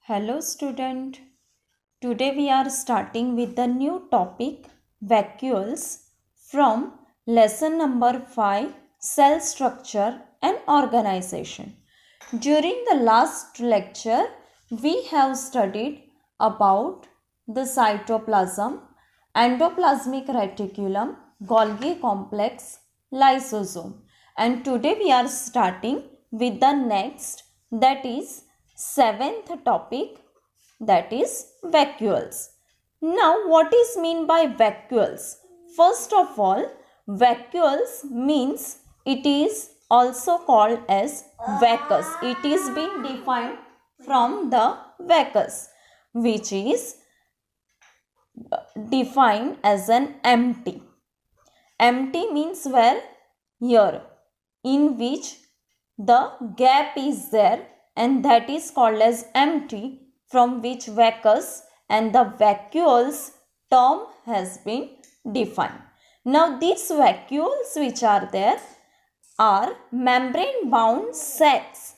Hello student. Today we are starting with the new topic vacuoles from lesson number 5 cell structure and organization. During the last lecture we have studied about the cytoplasm, endoplasmic reticulum, Golgi complex, lysosome, and today we are starting with the next, that is seventh topic, that is vacuoles. Now what is mean by vacuoles? First of all, vacuoles means it is also called as vacuous. It is being defined from the vacuous, which is defined as an empty. Empty means where? Here, in which the gap is there, and that is called as empty, from which vacuous and the vacuoles term has been defined. Now these vacuoles which are there are membrane bound sacs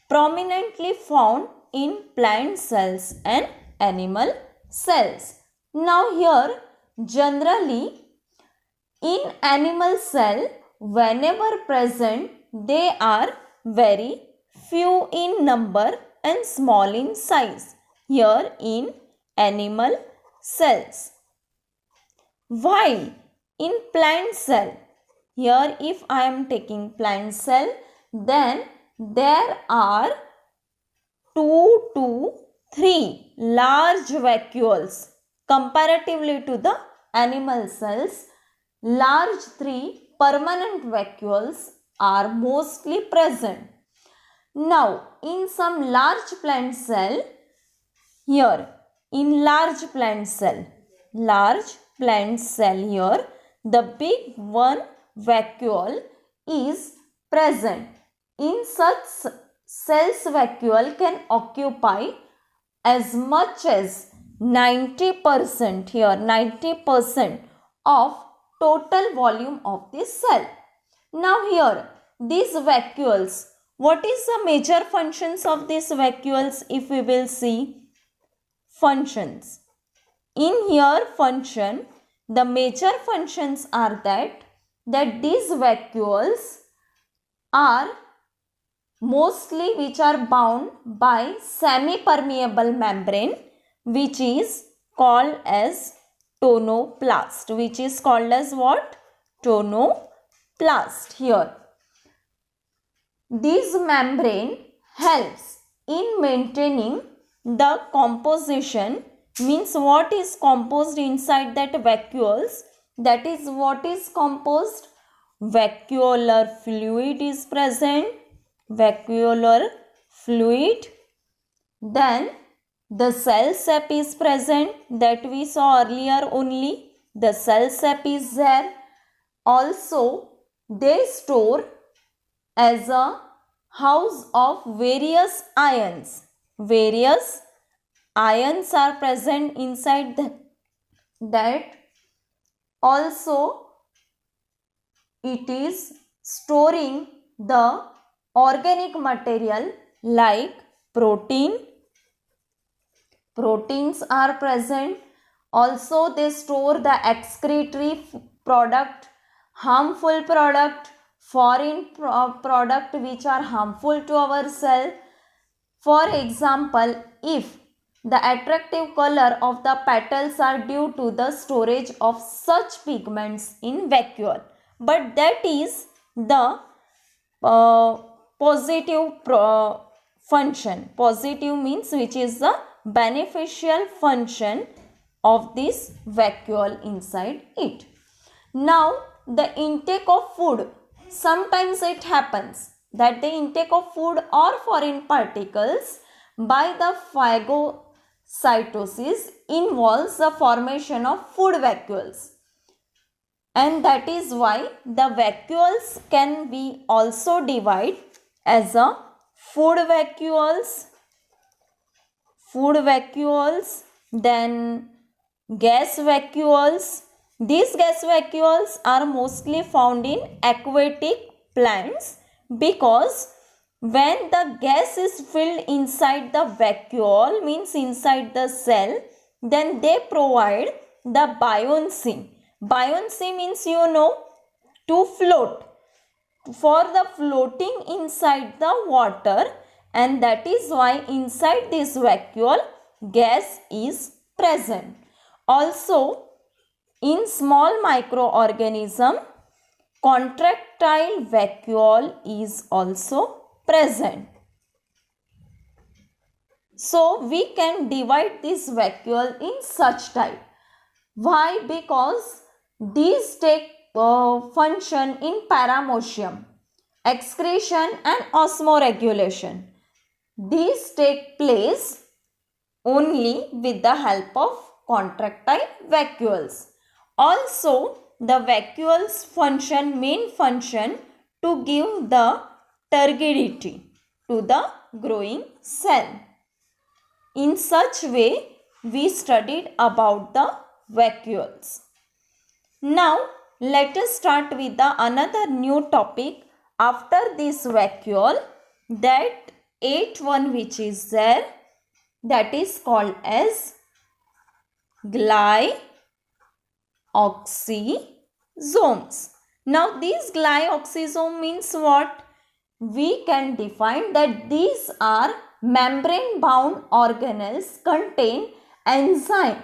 prominently found in plant cells and animal cells. Now here generally in animal cell, whenever present, they are very few in number and small in size. Here in animal cells. While in plant cell, here if I am taking plant cell, then there are 2 to 3 large vacuoles comparatively to the animal cells. Large 3 permanent vacuoles are mostly present. Now, in some large plant cell, here in large plant cell here, the big one vacuole is present. In such cells, vacuole can occupy as much as 90%, here 90% of total volume of this cell. Now here these vacuoles, what is the major functions of these vacuoles? If we will see functions, in here function, the major functions are that these vacuoles are mostly which are bound by semi-permeable membrane, which is called as tonoplast, which is called as what? Tonoplast. Here this membrane helps in maintaining the composition, means what is composed inside that vacuoles, that is what is composed? Vacuolar fluid is present, vacuolar fluid, then the cell sap is present, that we saw earlier only, the cell sap is there. Also they store as a house of various ions. Various ions are present inside that. Also it is storing the organic material like proteins are present. Also they store the excretory product, harmful product, foreign product which are harmful to our cell. For example, if the attractive color of the petals are due to the storage of such pigments in vacuole, but that is the positive function. Positive means which is the beneficial function of this vacuole inside it. Now the intake of food, sometimes it happens that the intake of food or foreign particles by the phagocytosis involves the formation of food vacuoles, and that is why the vacuoles can be also divided as a food vacuoles, then gas vacuoles. These gas vacuoles are mostly found in aquatic plants because when the gas is filled inside the vacuole, means inside the cell, then they provide the buoyancy. Buoyancy means to float, for the floating inside the water, and that is why inside this vacuole gas is present. Also, in small microorganism, contractile vacuole is also present. So we can divide this vacuole in such type. Why? Because these take function in paramecium, excretion and osmoregulation. These take place only with the help of contractile vacuoles. Also, the vacuoles main function to give the turgidity to the growing cell. In such way, we studied about the vacuoles. Now, let us start with another new topic after this vacuole, that eighth one which is there, that is called as glyoxysomes. Now, these glyoxysome means what? We can define that these are membrane bound organelles contain enzyme.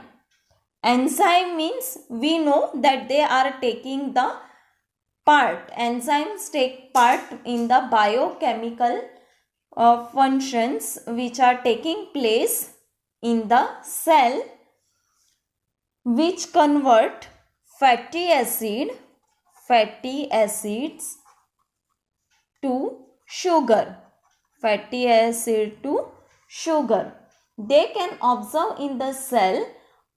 Enzyme means we know that they are taking the part. Enzymes take part in the biochemical functions which are taking place in the cell, which convert fatty acids to sugar. Fatty acid to sugar. They can observe in the cell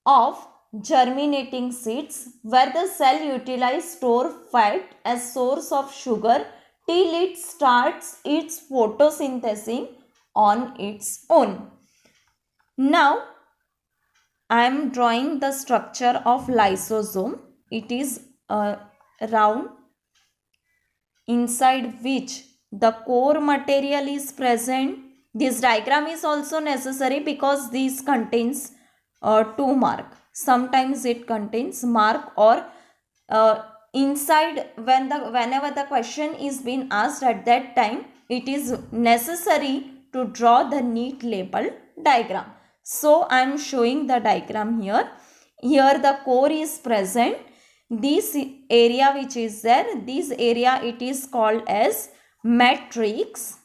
of germinating seeds, where the cell utilizes store fat as source of sugar till it starts its photosynthesis on its own. Now, I am drawing the structure of lysosome. It is round, inside which the core material is present. This diagram is also necessary because this contains 2 mark. Sometimes it contains mark, or inside whenever the question is being asked, at that time it is necessary to draw the neat label diagram. So I am showing the diagram here. Here the core is present. This area which is there, this area it is called as matrix,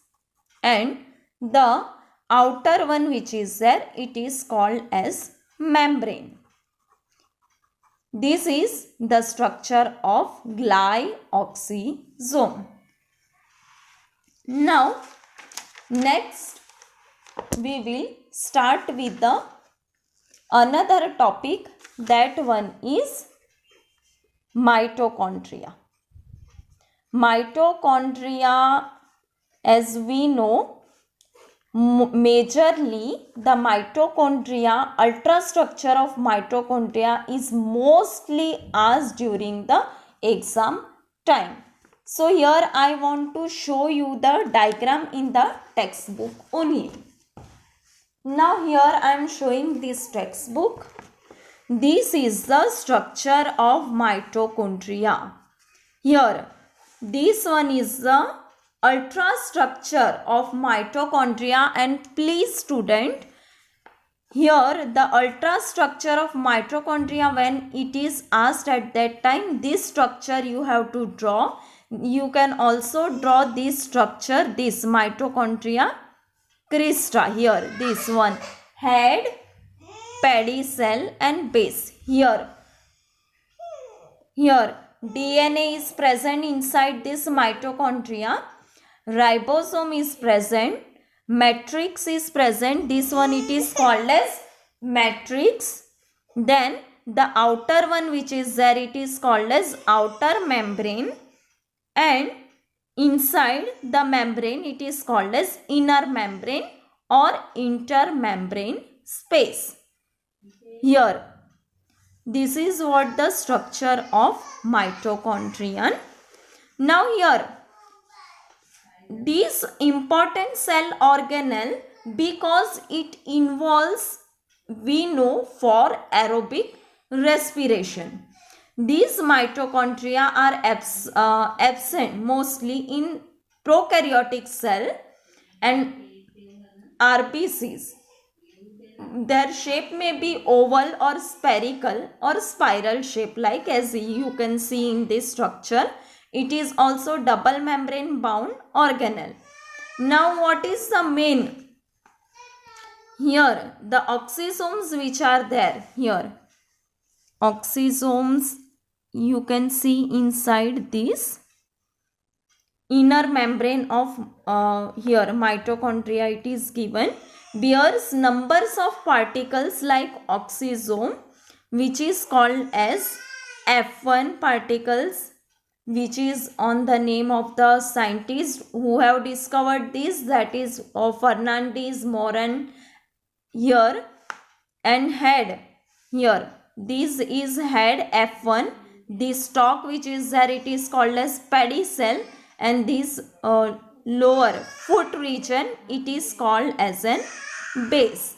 and the outer one which is there, it is called as membrane. This is the structure of glyoxysome. Now, next we will start with the another topic. That one is mitochondria. Mitochondria, as we know, majorly the mitochondria, ultrastructure of mitochondria is mostly asked during the exam time. So here I want to show you the diagram in the textbook only. Now here I am showing this textbook. This is the structure of mitochondria. Here this one is the ultrastructure of mitochondria, and please student, here the ultrastructure of mitochondria, when it is asked at that time, this structure you have to draw. You can also draw this structure, this mitochondria crista. Here this one, head, pedicel and base. Here DNA is present inside this mitochondria. Ribosome is present. Matrix is present. This one it is called as matrix. Then the outer one which is there, it is called as outer membrane. And inside the membrane it is called as inner membrane or intermembrane space. Here, this is what the structure of mitochondrion. Now here, This important cell organelle because it involves, we know, for aerobic respiration. These mitochondria are absent mostly in prokaryotic cell and RBCs. Their shape may be oval or spherical or spiral shape, like as you can see in this structure. It is also double membrane bound organelle. Now what is the main? Here the oxysomes which are there, here oxysomes you can see inside this inner membrane of here mitochondria, it is given, bears numbers of particles like oxysome, which is called as F1 particles, which is on the name of the scientist who have discovered this, that is Fernandez Moran here, and head here, this is head F1. This stalk which is there, it is called as pedicel, and this lower foot region, it is called as an base.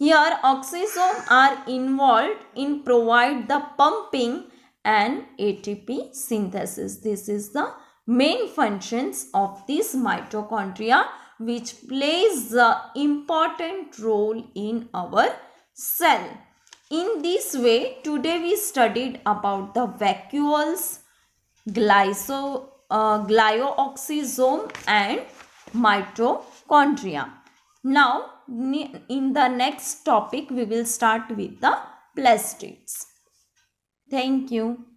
Here oxysomes are involved in provide the pumping and ATP synthesis. This is the main functions of this mitochondria, which plays the important role in our cell. In this way, today we studied about the vacuoles, glyoxysome and mitochondria. Now, in the next topic, we will start with the plastids. Thank you.